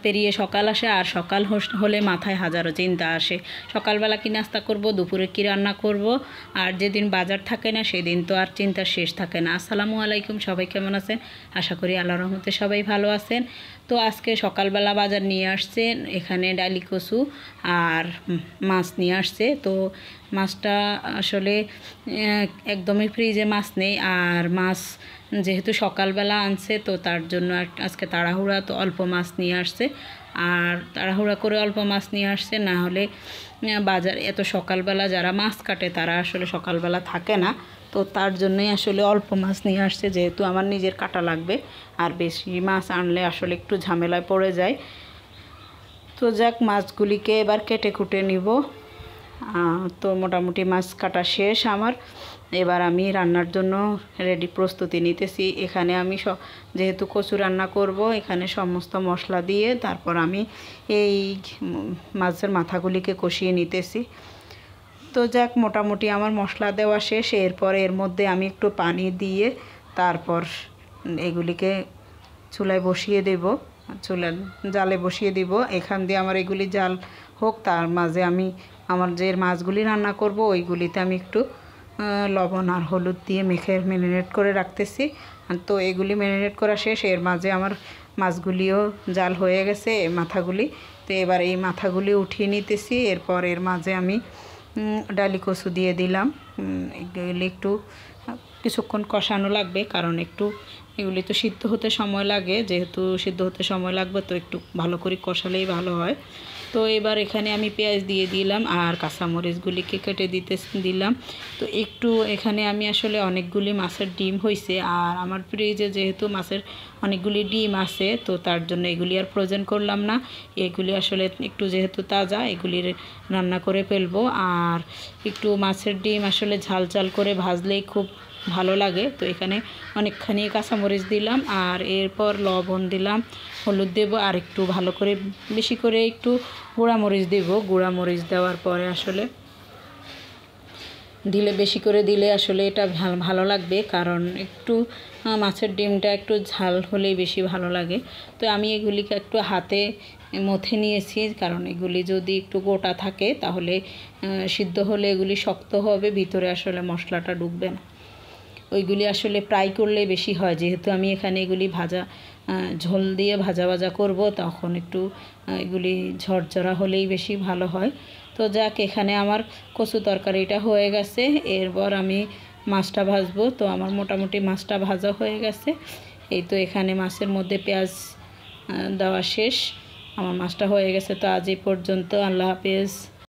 পেরিয়ে সকাল আসে, আর সকাল হলে মাথায় হাজারো চিন্তা আসে। সকালবেলা কি নাস্তা করব, দুপুরে কি রান্না করব, আর যেদিন বাজার থাকে না সেদিন তো আর চিন্তার শেষ থাকে না। আসসালামু আলাইকুম, সবাই কেমন আছেন? আশা করি আল্লাহর রহমতে সবাই ভালো আছেন। তো আজকে সকালবেলা বাজার নিয়ে আসছেন, এখানে ডালি কচু আর মাছ নিয়ে আসছে। তো মাছটা আসলে একদমই ফ্রিজে মাছ নেই, আর মাছ যেহেতু সকালবেলা আনছে তো তার জন্য আজকে তাড়াহুড়া, তো অল্প মাছ নিয়ে আসছে। আর তাড়াহুড়া করে অল্প মাছ নিয়ে আসছে, না হলে বাজার এত সকালবেলা যারা মাছ কাটে তারা আসলে সকালবেলা থাকে না। তো তার জন্যই আসলে অল্প মাছ নিয়ে আসছে, যেহেতু আমার নিজের কাটা লাগবে, আর বেশি মাছ আনলে আসলে একটু ঝামেলায় পড়ে যায়। তো যাক, মাছগুলিকে এবার কেটে কুটে নিব। তো মোটামুটি মাছ কাটা শেষ আমার। এবার আমি রান্নার জন্য প্রস্তুতি নিতেছি। এখানে আমি যেহেতু কচু রান্না করব, এখানে সমস্ত মশলা দিয়ে তারপর আমি এই মাছের মাথাগুলিকে কষিয়ে নিতেছি। তো যাক, মোটামুটি আমার মশলা দেওয়া শেষ। এরপর এর মধ্যে আমি একটু পানি দিয়ে তারপর এগুলিকে চুলায় বসিয়ে দেব, জালে বসিয়ে দিব। এখান দিয়ে আমার এগুলি জাল হোক, তার মাঝে আমি আমার যে মাছগুলি রান্না করব ওইগুলিতে আমি একটু লবণ আর হলুদ দিয়ে মেখে ম্যারিনেট করে রাখতেছি। তো এগুলি ম্যারিনেট করা শেষ, এর মাঝে আমার মাছগুলিও জাল হয়ে গেছে, মাথাগুলি। তো এবার এই মাথাগুলি উঠিয়ে নিতেছি। এরপর এর মাঝে আমি ডালি কচু দিয়ে দিলাম। এগুলি একটু কিছুক্ষণ কষানো লাগবে, কারণ একটু এগুলি তো সিদ্ধ হতে সময় লাগে, যেহেতু সিদ্ধ হতে সময় লাগবে তো একটু ভালো করে কষালেই ভালো হয়। তো এবার এখানে আমি পেঁয়াজ দিয়ে দিলাম আর কাঁচামরিচগুলিকে কেটে দিলাম। তো একটু এখানে আমি আসলে অনেকগুলি মাছের ডিম হয়েছে, আর আমার ফ্রিজে যেহেতু মাছের অনেকগুলি ডিম আছে, তো তার জন্য এগুলি আর ফ্রোজেন করলাম না। এগুলি আসলে একটু যেহেতু তাজা, এগুলির রান্না করে ফেলবো। আর একটু মাছের ডিম আসলে ঝাল ঝাল করে ভাজলেই খুব ভালো লাগে। তো এখানে অনেকখানি কাঁচামরিচ দিলাম, আর এরপর লবণ দিলাম, হলুদ দেব, আর একটু ভালো করে বেশি করে একটু গুঁড়ামরিচ দেব। গুঁড়ামরিচ দেওয়ার পরে আসলে বেশি করে দিলে আসলে এটা ভালো লাগবে, কারণ একটু মাছের ডিমটা একটু ঝাল হলেই বেশি ভালো লাগে। তো আমি এগুলিকে একটু হাতে মথে নিয়েছি, কারণ এগুলি যদি একটু গোটা থাকে তাহলে সিদ্ধ হলে এগুলি শক্ত হবে, ভিতরে আসলে মশলাটা ঢুকবে না। ওইগুলি আসলে ফ্রাই করলে বেশি হয়, যেহেতু আমি এখানে এগুলি ঝোল দিয়ে ভাজা করব, তখন একটু এগুলি ঝরঝরা হলেই বেশি ভালো হয়। তো যাক, এখানে আমার কচু তরকারিটা হয়ে গেছে। এরপর আমি মাছটা ভাজবো। তো আমার মোটামুটি মাছটা ভাজা হয়ে গেছে। এই তো এখানে মাছের মধ্যে পেঁয়াজ দেওয়া শেষ, আমার মাছটা হয়ে গেছে। তো আজ এই পর্যন্ত, আল্লাহ হাফেজ।